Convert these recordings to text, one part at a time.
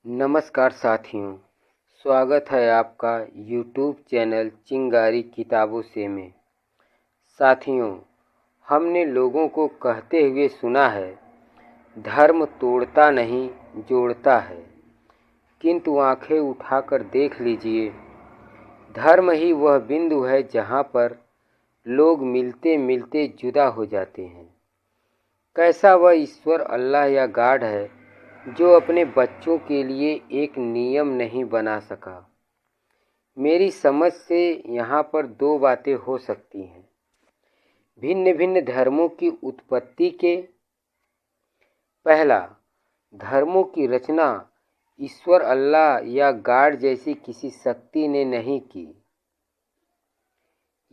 नमस्कार साथियों, स्वागत है आपका YouTube चैनल चिंगारी किताबों से में। साथियों, हमने लोगों को कहते हुए सुना है, धर्म तोड़ता नहीं जोड़ता है। किंतु आंखें उठाकर देख लीजिए, धर्म ही वह बिंदु है जहाँ पर लोग मिलते मिलते जुदा हो जाते हैं। कैसा वह ईश्वर अल्लाह या गॉड है जो अपने बच्चों के लिए एक नियम नहीं बना सका। मेरी समझ से यहाँ पर दो बातें हो सकती हैं। भिन्न भिन्न धर्मों की उत्पत्ति के पहला, धर्मों की रचना ईश्वर अल्लाह या गॉड जैसी किसी शक्ति ने नहीं की,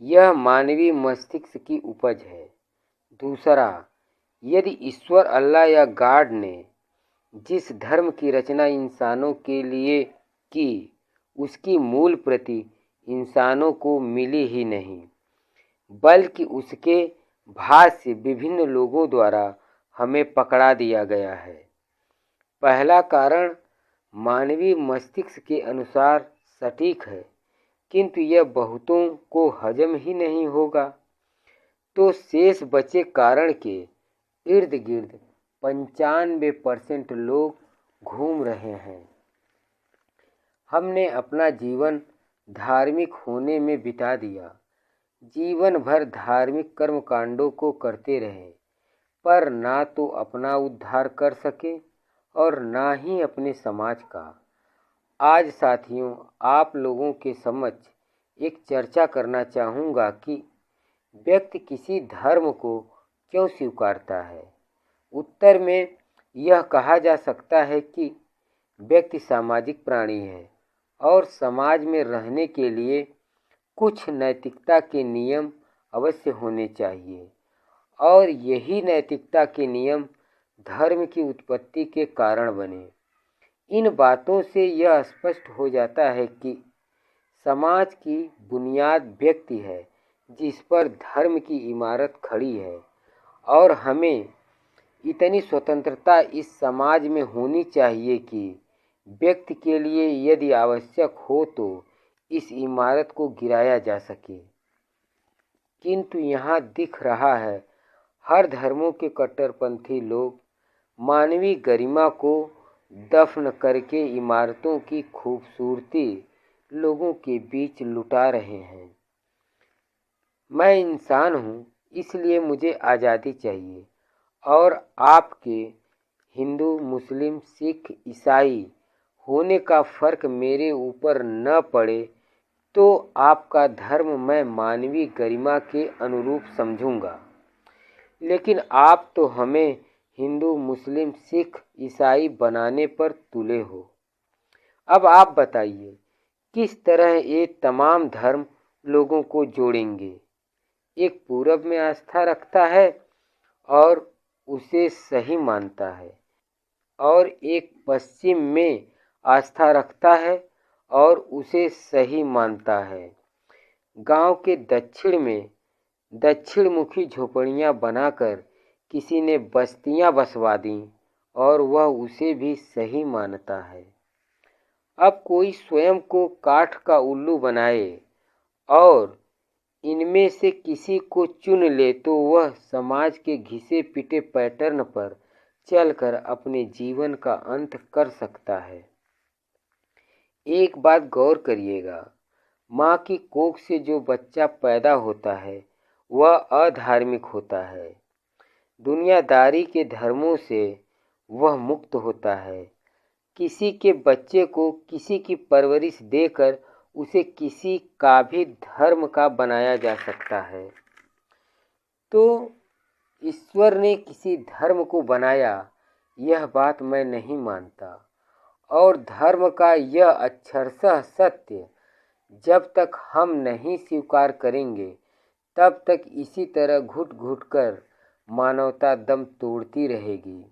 यह मानवीय मस्तिष्क की उपज है। दूसरा, यदि ईश्वर अल्लाह या गॉड ने जिस धर्म की रचना इंसानों के लिए की, उसकी मूल प्रति इंसानों को मिली ही नहीं, बल्कि उसके भाष्य विभिन्न लोगों द्वारा हमें पकड़ा दिया गया है। पहला कारण मानवीय मस्तिष्क के अनुसार सटीक है, किंतु यह बहुतों को हजम ही नहीं होगा। तो शेष बचे कारण के इर्द गिर्द 95% लोग घूम रहे हैं। हमने अपना जीवन धार्मिक होने में बिता दिया, जीवन भर धार्मिक कर्मकांडों को करते रहे, पर ना तो अपना उद्धार कर सके और ना ही अपने समाज का। आज साथियों, आप लोगों के समक्ष एक चर्चा करना चाहूँगा कि व्यक्ति किसी धर्म को क्यों स्वीकारता है। उत्तर में यह कहा जा सकता है कि व्यक्ति सामाजिक प्राणी है और समाज में रहने के लिए कुछ नैतिकता के नियम अवश्य होने चाहिए, और यही नैतिकता के नियम धर्म की उत्पत्ति के कारण बने। इन बातों से यह स्पष्ट हो जाता है कि समाज की बुनियाद व्यक्ति है, जिस पर धर्म की इमारत खड़ी है, और हमें इतनी स्वतंत्रता इस समाज में होनी चाहिए कि व्यक्ति के लिए यदि आवश्यक हो तो इस इमारत को गिराया जा सके। किंतु यहाँ दिख रहा है, हर धर्मों के कट्टरपंथी लोग मानवीय गरिमा को दफन करके इमारतों की खूबसूरती लोगों के बीच लुटा रहे हैं। मैं इंसान हूँ, इसलिए मुझे आज़ादी चाहिए, और आपके हिंदू, मुस्लिम, सिख, ईसाई होने का फर्क मेरे ऊपर न पड़े तो आपका धर्म मैं मानवीय गरिमा के अनुरूप समझूंगा। लेकिन आप तो हमें हिंदू, मुस्लिम, सिख, ईसाई बनाने पर तुले हो। अब आप बताइए, किस तरह ये तमाम धर्म लोगों को जोड़ेंगे। एक पूरब में आस्था रखता है और उसे सही मानता है, और एक पश्चिम में आस्था रखता है और उसे सही मानता है। गांव के दक्षिण में दक्षिणमुखी झोपड़ियां बनाकर किसी ने बस्तियां बसवा दी और वह उसे भी सही मानता है। अब कोई स्वयं को काठ का उल्लू बनाए और इनमें से किसी को चुन ले तो वह समाज के घिसे पिटे पैटर्न पर चलकर अपने जीवन का अंत कर सकता है। एक बात गौर करिएगा, माँ की कोख से जो बच्चा पैदा होता है वह अधार्मिक होता है। दुनियादारी के धर्मों से वह मुक्त होता है। किसी के बच्चे को किसी की परवरिश देकर उसे किसी का भी धर्म का बनाया जा सकता है। तो ईश्वर ने किसी धर्म को बनाया, यह बात मैं नहीं मानता, और धर्म का यह अक्षरशः सत्य जब तक हम नहीं स्वीकार करेंगे, तब तक इसी तरह घुट घुट कर मानवता दम तोड़ती रहेगी।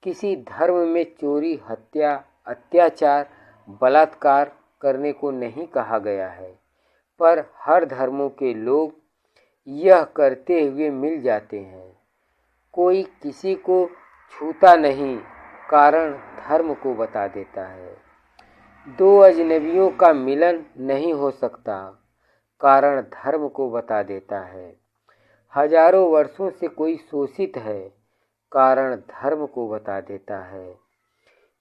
किसी धर्म में चोरी, हत्या, अत्याचार, बलात्कार करने को नहीं कहा गया है, पर हर धर्मों के लोग यह करते हुए मिल जाते हैं। कोई किसी को छूता नहीं, कारण धर्म को बता देता है। दो अजनबियों का मिलन नहीं हो सकता, कारण धर्म को बता देता है। हजारों वर्षों से कोई शोषित है, कारण धर्म को बता देता है।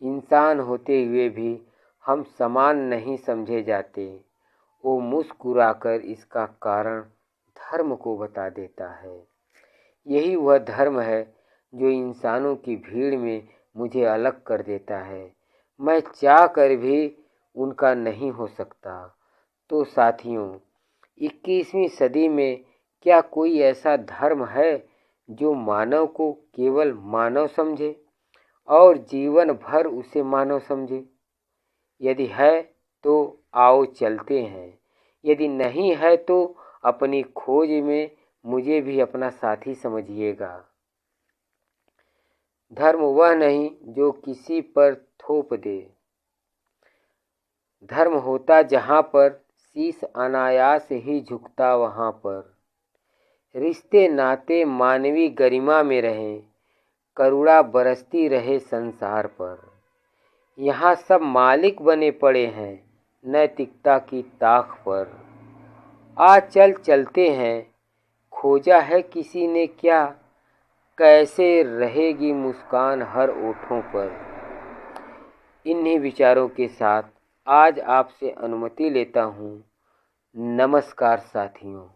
इंसान होते हुए भी हम समान नहीं समझे जाते, वो मुस्कुराकर इसका कारण धर्म को बता देता है। यही वह धर्म है जो इंसानों की भीड़ में मुझे अलग कर देता है। मैं चाह कर भी उनका नहीं हो सकता। तो साथियों, 21वीं सदी में क्या कोई ऐसा धर्म है जो मानव को केवल मानव समझे और जीवन भर उसे मानव समझे? यदि है तो आओ चलते हैं, यदि नहीं है तो अपनी खोज में मुझे भी अपना साथी समझिएगा। धर्म वह नहीं जो किसी पर थोप दे, धर्म होता जहाँ पर शीश अनायास ही झुकता वहाँ पर। रिश्ते नाते मानवीय गरिमा में रहें, करुणा बरसती रहे संसार पर। यहाँ सब मालिक बने पड़े हैं नैतिकता की ताक पर। आ चल चलते हैं, खोजा है किसी ने क्या, कैसे रहेगी मुस्कान हर ओठों पर। इन्हीं विचारों के साथ आज आपसे अनुमति लेता हूँ। नमस्कार साथियों।